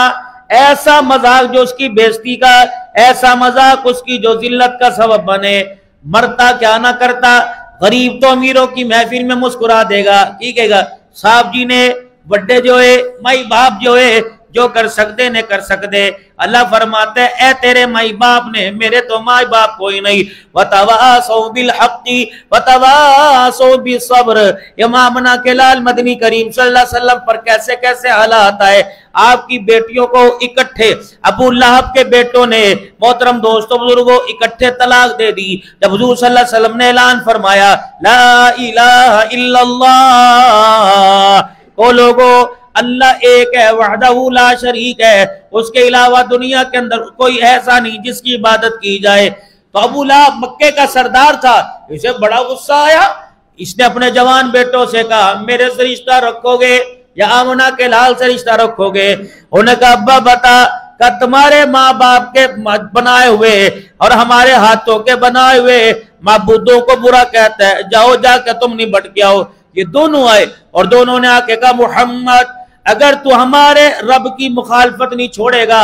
ایسا مذاق جو اس کی بےزتی کا، ایسا مذاق اس کی جو ذلت کا سبب بنے۔ مرتا کیا نہ کرتا، غریب تو امیروں کی محفل میں مسکرا دے گا، کی کہے گا صاحب جی نے بڑے جو ہے مائی باپ جو ہے جو کر سکتے نے کر سکتے۔ اللہ فرماتے ہیں اے تیرے مائی باپ نے، میرے تو مائی باپ کوئی نہیں۔ وَتَوَاسَوْا بِالْحَقِّ وَتَوَاسَوْا بِالصَّبْرِ۔ امامنا کے لال مدنی کریم صلی اللہ علیہ وسلم پر کیسے کیسے حالات آئے، آپ کی بیٹیوں کو اکٹھے ابو لہب کے بیٹوں نے محترم دوستوں بزرگوں اکٹھے طلاق دے دی. جب حضور صلی اللہ علیہ وسلم نے اعلان فرمایا لا الہ الا اللہ، او لوگو اللہ ایک ہے، وحدہ لا شریک ہے، اس کے علاوہ دنیا کے اندر کوئی ایسا نہیں جس کی عبادت کی جائے. تو ابو لہب مکے کا سردار تھا، اسے بڑا غصہ آیا. اس نے اپنے جوان بیٹوں سے کہا میرے سے رشتہ رکھو گے یا آمنہ کے لال سے رشتہ رکھو گے؟ انہوں نے کہا ابا بتا کہ تمہارے ماں باپ کے بنائے ہوئے اور ہمارے ہاتھوں کے بنائے ہوئے معبودوں کو برا کہتا ہے، جاؤ جا کے تم نہیں بھٹک آؤ. یہ دونوں آئے اور دونوں نے آ کے کہا محمد اگر تو ہمارے رب کی مخالفت نہیں چھوڑے گا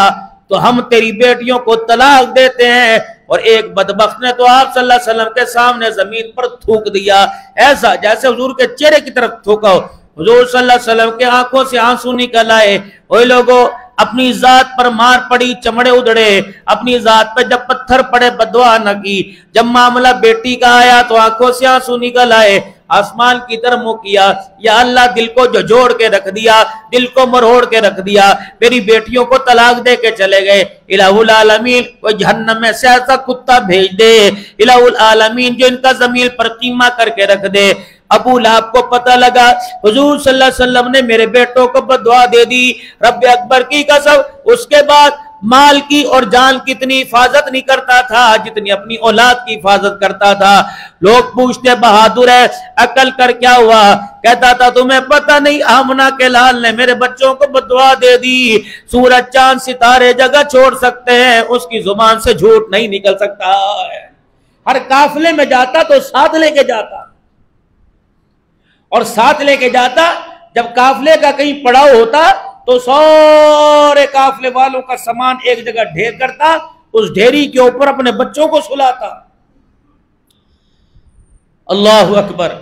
تو ہم تیری بیٹیوں کو طلاق دیتے ہیں. اور ایک بدبخت نے تو آپ صلی اللہ علیہ وسلم کے سامنے زمین پر تھوک دیا، ایسا جیسے حضور کے چہرے کی طرف تھوکا ہو. حضور صلی اللہ علیہ وسلم کے آنکھوں سے آنسو نکل آئے. اوے لوگوں اپنی ذات پر مار پڑی، چمڑے ادھڑے، اپنی ذات پہ جب پتھر پڑے بددعا نہ کی. جب معاملہ بیٹی کا آیا تو آنکھوں سے آنسو نکل آئے، آسمان کی طرف منہ کیا، یا اللہ دل کو جو جوڑ کے رکھ دیا، دل کو مروڑ کے رکھ دیا، میری بیٹیوں کو طلاق دے کے چلے گئے. الہ العالمین کوئی جہنم میں سے ایسا کتا بھیج دے الہ العالمین جو ان کا ضمیر پر قیمہ کر کے رکھ دے. ابو لہب کو پتہ لگا حضور صلی اللہ علیہ وسلم نے میرے بیٹوں کو بددعا دے دی. رب اکبر کی قسم اس کے بعد مال کی اور جان کی اتنی حفاظت نہیں کرتا تھا جتنی اپنی اولاد کی حفاظت کرتا تھا. لوگ پوچھتے بہادر ہے عقل کر کیا ہوا؟ کہتا تھا تمہیں پتہ نہیں آمنہ کے لال نے میرے بچوں کو بددعا دے دی. سورج چاند ستارے جگہ چھوڑ سکتے ہیں، اس کی زبان سے جھوٹ نہیں نکل سکتا. ہر قافلے میں جاتا تو ساتھ لے کے جاتا، اور ساتھ لے کے جاتا. جب قافلے کا کہیں پڑاؤ ہوتا تو سارے قافلے والوں کا سامان ایک جگہ ڈھیر کرتا، اس ڈھیری کے اوپر اپنے بچوں کو سلاتا. اللہ اکبر.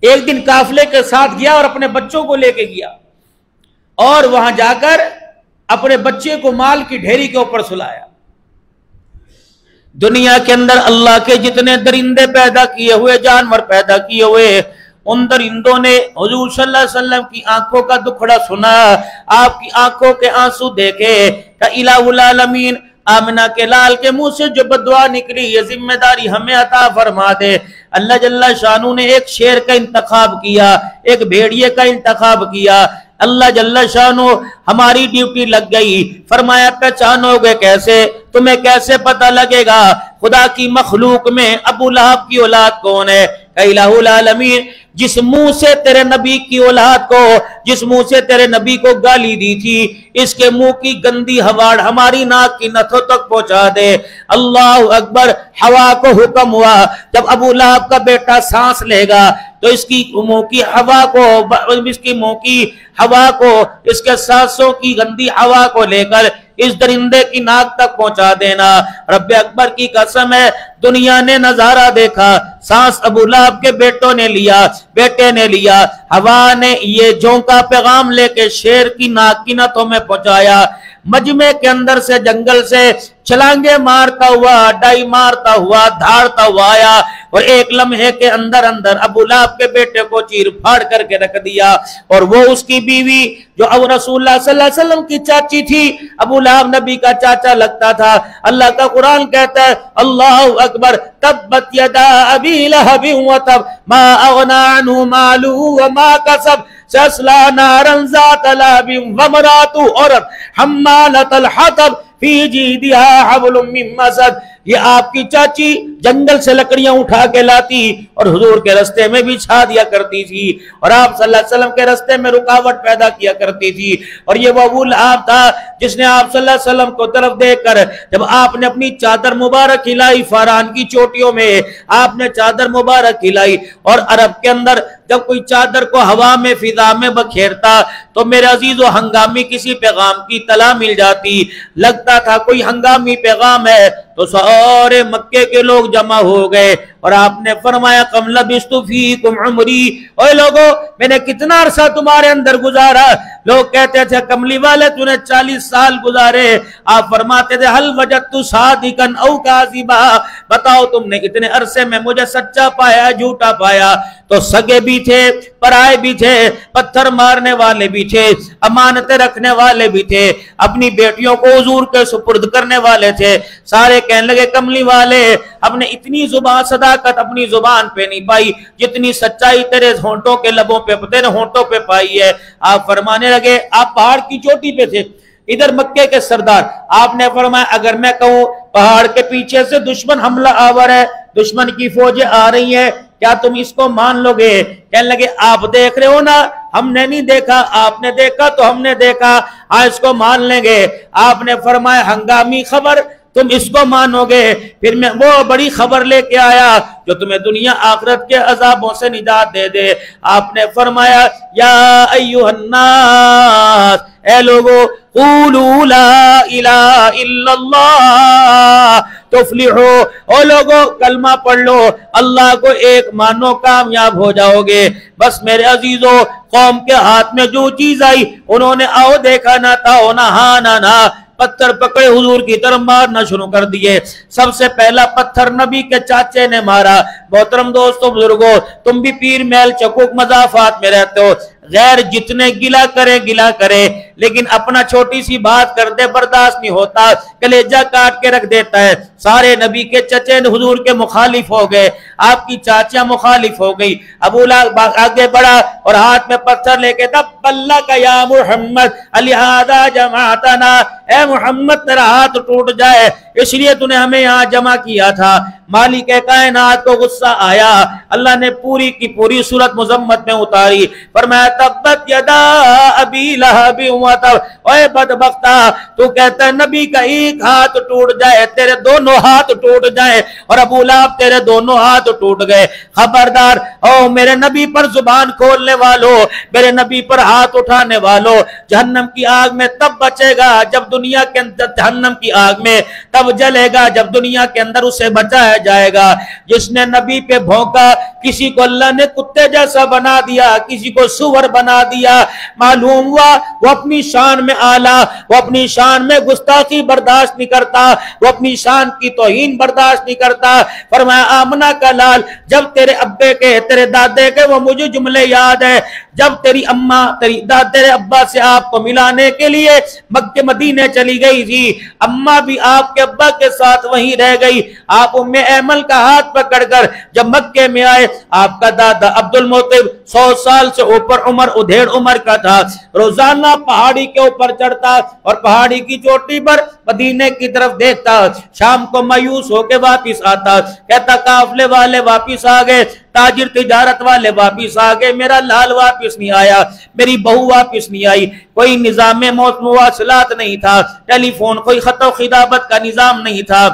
ایک دن قافلے کے ساتھ گیا اور اپنے بچوں کو لے کے گیا اور وہاں جا کر اپنے بچے کو مال کی ڈھیری کے اوپر سلایا. دنیا کے اندر اللہ کے جتنے درندے پیدا کیے ہوئے، جانور پیدا کیے ہوئے، ان درندوں نے حضور صلی اللہ علیہ وسلم کی آنکھوں کا دکھڑا سنا، آپ کی آنکھوں کے آنسو دیکھے کہ الہ العالمین آمنہ کے لال کے منہ سے جو بددعا نکلی یہ ذمہ داری ہمیں عطا فرما دے. اللہ جل شانہ نے ایک شیر کا انتخاب کیا، ایک بھیڑیے کا انتخاب کیا. اللہ جل شانہ ہماری ڈیوٹی لگ گئی. فرمایا پہچانو گے کیسے؟ تمہیں کیسے پتہ لگے گا خدا کی مخلوق میں ابو لہب کی اولاد کون ہے؟ الہ العالمین جس منہ سے تیرے نبی کی اولاد کو، جس منہ سے تیرے نبی کو گالی دی تھی، اس کے منہ کی گندی ہوا ہماری ناک کی نتھوں تک پہنچا دے. اللہ اکبر. ہوا کو حکم ہوا جب ابو لہب کا بیٹا سانس لے گا تو اس کی منہ کی ہوا کو، اس کی منہ کی ہوا کو، اس کے سانسوں کی گندی ہوا کو لے کر اس درندے کی ناک تک پہنچا دینا. رب اکبر کی قسم ہے دنیا نے نظارہ دیکھا، سانس ابو لہب کے بیٹوں نے لیا، بیٹے نے لیا، ہوا نے یہ جھونکا پیغام لے کے شیر کی ناک کی نتھوں میں پہنچایا. مجمع کے اندر سے جنگل سے چھلانگے مارتا ہوا، ڈائی مارتا ہوا، دھاڑتا ہوا آیا اور ایک لمحے کے اندر ابو لہب کے بیٹے کو چیر پھاڑ کر کے رکھ دیا. اور وہ اس کی بیوی جو اب رسول اللہ صلی اللہ علیہ وسلم کی چاچی تھی، ابو لہب نبی کا چاچا لگتا تھا. اللہ کا قرآن کہتا ہے اللہ اکبر تبت یدا ابی لہب وتب ما اغنی عنہ مالہ وما کسب سیصلی نارا ذات لہب وامرأتہ عورت حمالۃ الحطب فی جیدہا حبل من مسد. یہ آپ کی چاچی جنگل سے لکڑیاں اٹھا کے لاتی اور حضور کے رستے میں بچھا دیا کرتی تھی اور آپ صلی اللہ علیہ وسلم کے رستے میں رکاوٹ پیدا کیا کرتی تھی. اور یہ وہ ابو لہب تھا جس نے آپ صلی اللہ علیہ وسلم کو طرف دیکھ کر جب آپ نے اپنی چادر مبارک ہلائی، فاران کی چوٹیوں میں آپ نے چادر مبارک ہلائی، اور عرب کے اندر جب کوئی چادر کو ہوا میں فضا میں بکھیرتا تو میرے عزیز و ہنگامی کسی پیغام کی اطلاع مل جاتی. لگتا تھا کوئی ہنگامی پیغام ہے تو سارے مکے کے لوگ جمع ہو گئے اور آپ نے فرمایا کم لبثت فیکم عمری، اے لوگو میں نے کتنا عرصہ تمہارے اندر گزارا. لوگ کہتے تھے کملی والے تو نے 40 سال گزارے. آپ فرماتے تھے حل وجدت صادقا او کاذبا، بتاؤ تم نے اتنے عرصے میں مجھے سچا پایا جھوٹا پایا؟ تو سگے بھی تھے، پرائے بھی تھے، پتھر مارنے والے بھی تھے، امانتیں رکھنے والے بھی تھے، اپنی بیٹیوں کو حضور کے سپرد کرنے والے تھے، سارے کہنے لگے کملی والے ہم نے اتنی زبان صداقت اپنی زبان پہ نہیں پائی جتنی سچائی تیرے ہونٹوں کے لبوں پہ، تیرے ہونٹوں پہ پائی ہے۔ آپ فرمانے لگے، آپ پہاڑ کی چوٹی پہ تھے، ادھر مکے کے سردار، آپ نے فرمایا اگر میں کہوں پہاڑ کے پیچھے سے دشمن حملہ آور ہے، دشمن کی فوجیں آ رہی ہیں، کیا تم اس کو مان لو گے؟ کہنے لگے آپ دیکھ رہے ہو نا، ہم نے نہیں دیکھا، آپ نے دیکھا تو ہم نے دیکھا، ہاں اس کو مان لیں گے۔ آپ نے فرمایا ہنگامی خبر تم اس کو مانو گے، پھر میں وہ بڑی خبر لے کے آیا جو تمہیں دنیا آخرت کے عذابوں سے نجات دے دے۔ آپ نے فرمایا یا ایھا الناس، اے لوگو، قولوا لا الہ الا اللہ تفلحو، او لوگو کلمہ پڑھ لو، اللہ کو ایک مانو، کامیاب ہو جاؤ گے۔ بس میرے عزیزو، قوم کے ہاتھ میں جو چیز آئی انہوں نے آؤ دیکھا نہ تھا، نہ ہاں نہ نہ، پتھر پکڑے حضور کی طرف مارنا شروع کر دیے۔ سب سے پہلا پتھر نبی کے چاچے نے مارا۔ محترم دوستو بزرگو، تم بھی پیر محل چکوک مضافات میں رہتے ہو، غیر جتنے گلا کرے لیکن اپنا چھوٹی سی بات کر دے برداشت نہیں ہوتا، کلیجہ کاٹ کے رکھ دیتا ہے۔ سارے نبی کے چچے حضور کے مخالف ہو گئے، آپ کی چاچیاں مخالف ہو گئی۔ ابو لہب آگے بڑھا اور ہاتھ میں پتھر لے کے تب اللہ کا یا محمد لہذا جمعتنا، اے محمد تیرا ہاتھ ٹوٹ جائے، اس لیے تو نے ہمیں یہاں جمع کیا تھا۔ مالک کائنات کو غصہ آیا، اللہ نے پوری کی پوری صورت مذمت میں اتاری، فرمایا تبت یدا ابی لہب وتب، اے بدبختہ تو کہتا ہے نبی کا ایک ہاتھ ٹوٹ جائے تیرے دونوں ہاتھ ٹوٹ جائے، اور ابو لہب تیرے دونوں ہاتھ ٹوٹ گئے۔ خبردار او میرے نبی پر زبان کھولنے والوں، میرے نبی پر ہاتھ اٹھانے والوں، جہنم کی آگ میں تب بچے گا جب دنیا کے اندر، جہنم کی آگ میں تب جلے گا جب دنیا کے اندر اسے بچایا جائے گا۔ جس نے نبی پہ بھونکا، کسی کو اللہ نے کتے جیسا بنا دیا، کسی کو سور بنا دیا، معلوم ہوا وہ اپنی شان میں اعلیٰ، وہ اپنی شان میں گستاخی برداشت نہیں کرتا، وہ اپنی شان کی توہین برداشت نہیں کرتا۔ فرمایا آمنہ کا لال، جب تیرے ابے کے، تیرے دادے کے، وہ مجھے جملے یاد ہے، جب تیری اماں تیرے ابا سے آپ کو ملانے کے لیے مکہ مدینے چلی گئی تھی، اماں بھی آپ کے ابا کے ساتھ وہیں رہ گئی۔ آپ ام ایمن کا ہاتھ پکڑ کر جب مکے میں آئے، آپ کا دادا عبد المطلب 100 سال سے اوپر عمر، ادھیڑ عمر کا تھا، روزانہ پہاڑی کے اوپر چڑھتا اور پہاڑی کی چوٹی پر مدینے کی طرف دیکھتا، شام کو مایوس ہو کے واپس آتا، کہتا قافلے والے واپس آ گئے، تاجر تجارت والے واپس آ گئے، میرا لال واپس نہیں آیا، میری بہو واپس نہیں آئی۔ کوئی نظام مواصلات نہیں تھا، ٹیلی فون، کوئی خط و خطابت کا نظام نہیں تھا۔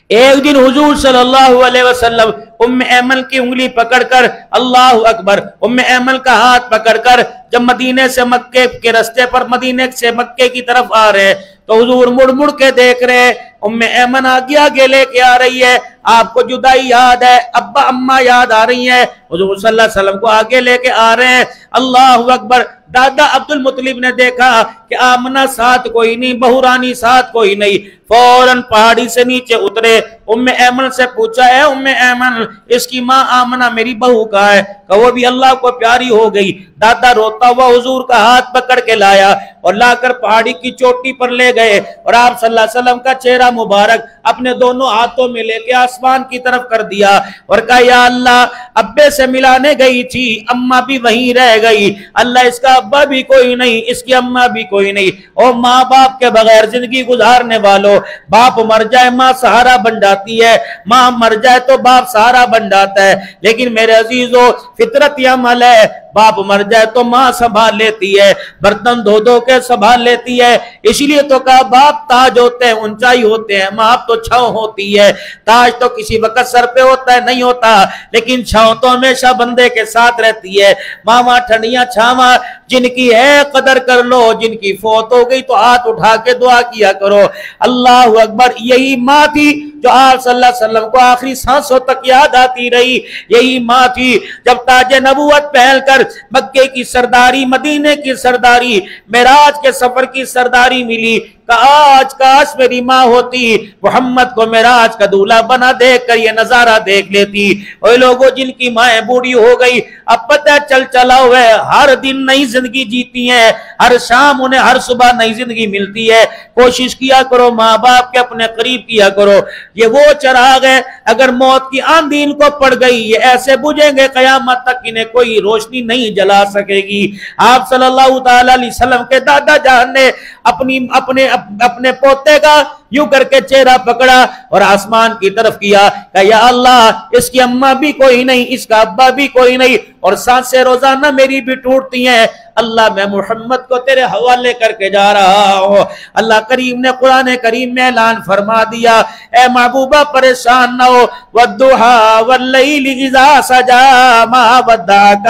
ایک دن حضور صلی اللہ علیہ وسلم ام ایمن کی انگلی پکڑ کر، اللہ اکبر، ام ایمن کا ہاتھ پکڑ کر جب مدینے سے مکے کے رستے پر، مدینے سے مکے کی طرف آ رہے تو حضور مڑ مڑ کے دیکھ رہے، ام ایمن آگے لے کے آ رہی ہے، آپ کو جدائی یاد ہے، ابا اماں یاد آ رہی ہیں، حضور صلی اللہ علیہ وسلم کو آگے لے کے آ رہے ہیں، اللہ اکبر۔ دادا عبد المطلب نے دیکھا کہ آمنہ ساتھ کوئی نہیں، بہرانی ساتھ کوئی نہیں، فوراً پہاڑی سے نیچے اترے، ام ایمن سے پوچھا ہے ام ایمن اس کی ماں آمنہ میری بہو کہاں ہے؟ کہ وہ بھی اللہ کو پیاری ہو گئی۔ دادا روتا ہوا حضور کا ہاتھ پکڑ کے لایا اور لا کر پہاڑی کی چوٹی پر لے گئے، اور آپ صلی اللہ علیہ وسلم کا چہرہ مبارک اپنے دونوں ہاتھوں میں لے کے آسمان کی طرف کر دیا اور کہا یا اللہ، ابے سے ملانے گئی تھی، اماں بھی وہیں رہ گئی، اللہ اس کا ابا بھی کوئی نہیں، اس کی اماں بھی کوئی نہیں، اور ماں باپ کے بغیر زندگی گزارنے والوں، باپ مر جائے ماں سہارا بن جاتی ہے، ماں مر جائے تو باپ سہارا بن جاتا ہے، لیکن میرے عزیزو فطرت یہ عمل ہے، باپ مر جائے تو ماں سنبھال لیتی ہے، برتن دھو دھو کے سنبھال لیتی ہے، اسی لیے تو کہا باپ تاج ہوتے ہیں، اونچائی ہوتے ہیں، ماں تو چھاؤں ہوتی ہے، تاج تو کسی وقت سر پہ ہوتا ہے نہیں ہوتا، لیکن چھاؤں تو ہمیشہ بندے کے ساتھ رہتی ہے، ماں ٹھنڈیاں چھاواں جن کی ہے قدر کر لو، جن کی فوت ہو گئی تو ہاتھ اٹھا کے دعا کیا کرو۔ اللہ اکبر۔ یہی ماں تھی جو آپ صلی اللہ علیہ وسلم کو آخری سانسوں تک یاد آتی رہی، یہی ماں تھی جب تاج نبوت پہن کر مکے کی سرداری، مدینے کی سرداری، معراج کے سفر کی سرداری ملی، کاش کاش میری ماں ہوتی، محمد کو معراج کا دولہا بنا دیکھ کر یہ نظارہ دیکھ لیتی۔ وہ لوگوں جن کی مائیں بوڑھی ہو گئی، اب پتہ چلا ہوا ہے ہر دن نئی زندگی جیتی ہیں، ہر شام انہیں ہر صبح نئی زندگی ملتی ہے۔ کوشش کیا کرو ماں باپ کے اپنے قریب کیا کرو۔ یہ وہ چراغ ہے اگر موت کی آندھی ان کو پڑ گئی یہ ایسے بجھیں گے قیامت تک انہیں کوئی روشنی نہیں جلا سکے گی۔ آپ صلی اللہ تعالی علیہ وسلم کے دادا جان نے اپنے پوتے کا یوں کر کے چہرہ پکڑا اور آسمان کی طرف کیا کہ یا اللہ اس کی اماں بھی کوئی نہیں، اس کا ابا بھی کوئی نہیں، اور سانسیں روزانہ میری بھی ٹوٹتی ہیں، اللہ میں محمد کو تیرے حوالے کر کے جا رہا ہوں۔ اللہ کریم نے قرآن کریم میں اعلان فرما دیا، اے محبوبہ پریشان نہ ہو، والضحیٰ واللیل اذا سجا ما ودعک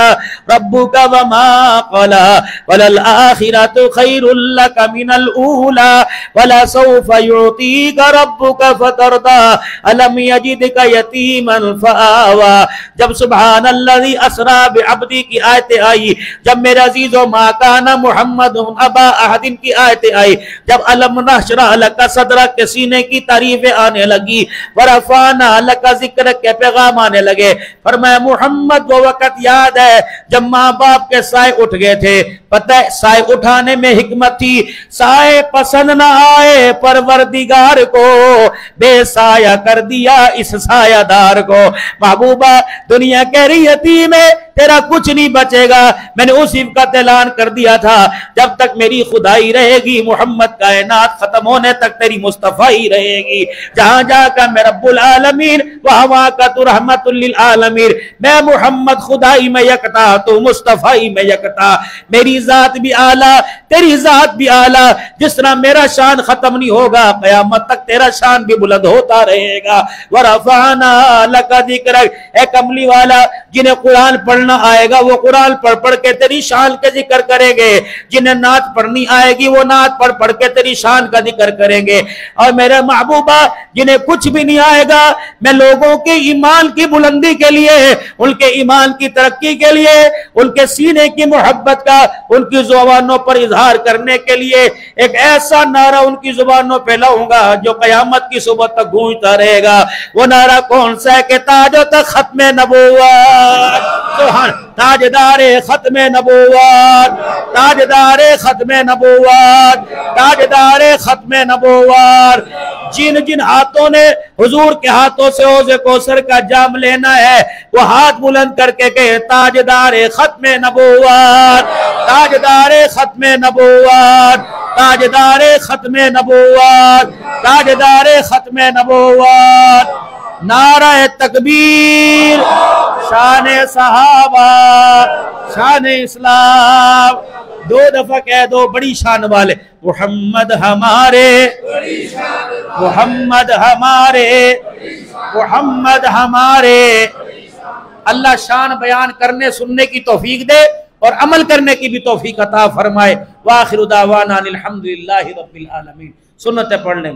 ربک وما قلی وللآخرۃ خیر لک من الاولی ولسوف یعطیک ربک فترضی الم یجدک یتیما فآوی۔ جب سبحان الذی اسری بعبدی کی آیتیں آئی، جب میرے عزیز ما کان محمد ابا احد کی آیتیں آئی، جب الم نشرح لک صدرک کے سینے کی تعریفیں آنے لگی، ورفعنا لک ذکرک کے پیغام آنے لگے، فرمایا محمد وہ وقت یاد ہے جب ماں باپ کے سائے اٹھ گئے تھے۔ پتہ ہے سائے اٹھانے میں حکمت تھی، سائے پسند نہ آئے پروردگار کو، بے سایہ کر دیا اس سایہ دار کو۔ محبوبہ دنیا کہہ رہی یتیم ہے تیرا کچھ نہیں بچے گا، میں نے اسی وقت اعلان کر دیا تھا جب تک میری خدائی رہے گی محمد کائنات ختم ہونے تک تیری مصطفی رہے گی، جہاں جا کا میں رب العالمین وہاں کا تو رحمت للعالمین، میں محمد خدائی میں یکتا تو مصطفی میں یکتا، میری ذات بھی اعلیٰ تیری ذات بھی اعلیٰ، جس طرح میرا شان ختم نہیں ہوگا قیامت تک تیرا شان بھی بلند ہوتا رہے گا۔ ورفعنا لک ذکرک، اے کملی والا جنہیں قرآن پڑھنا آئے گا وہ قرآن پڑھ کے تیری شان کے ذکر کریں گے، جنہیں نعت پڑھنی آئے گی وہ نعت پڑھ کے تیری شان کا ذکر کریں گے، اور میرے محبوبہ جنہیں کچھ بھی نہیں آئے گا میں لوگوں کے ایمان کی بلندی کے لیے، ان کے ایمان کی ترقی کے لیے، ان کے سینے کی محبت کا ان کی زبانوں پر اظہار کرنے کے لیے ایک ایسا نعرہ ان کی زبانوں پہ لاؤں گا جو قیامت کی صبح تک گونجتا رہے گا۔ وہ نعرہ کون سا ہے کہ تاج و تخت ختم نبوت، سبحان تاجدار ختم نبوت، تاجدار ختم نبوت، تاجدار ختم نبوت۔ جن ہاتھوں نے حضور کے ہاتھوں سے حوض کوثر کا جام لینا ہے وہ ہاتھ بلند کر کے کہے تاجدار ختم نبوت، تاجدار ختم نبوت، تاجدار ختم نبوت، تاجدار ختم نبوت۔ نعرہ تکبیر، شان صحابہ، شان اسلام، دو دفعہ کہہ دو بڑی شان والے، محمد ہمارے، محمد ہمارے، محمد ہمارے۔ اللہ شان بیان کرنے سننے کی توفیق دے اور عمل کرنے کی بھی توفیق عطا فرمائے۔ وآخر دعوانا الحمدللہ رب العالمین۔ سنتیں پڑھ لیں۔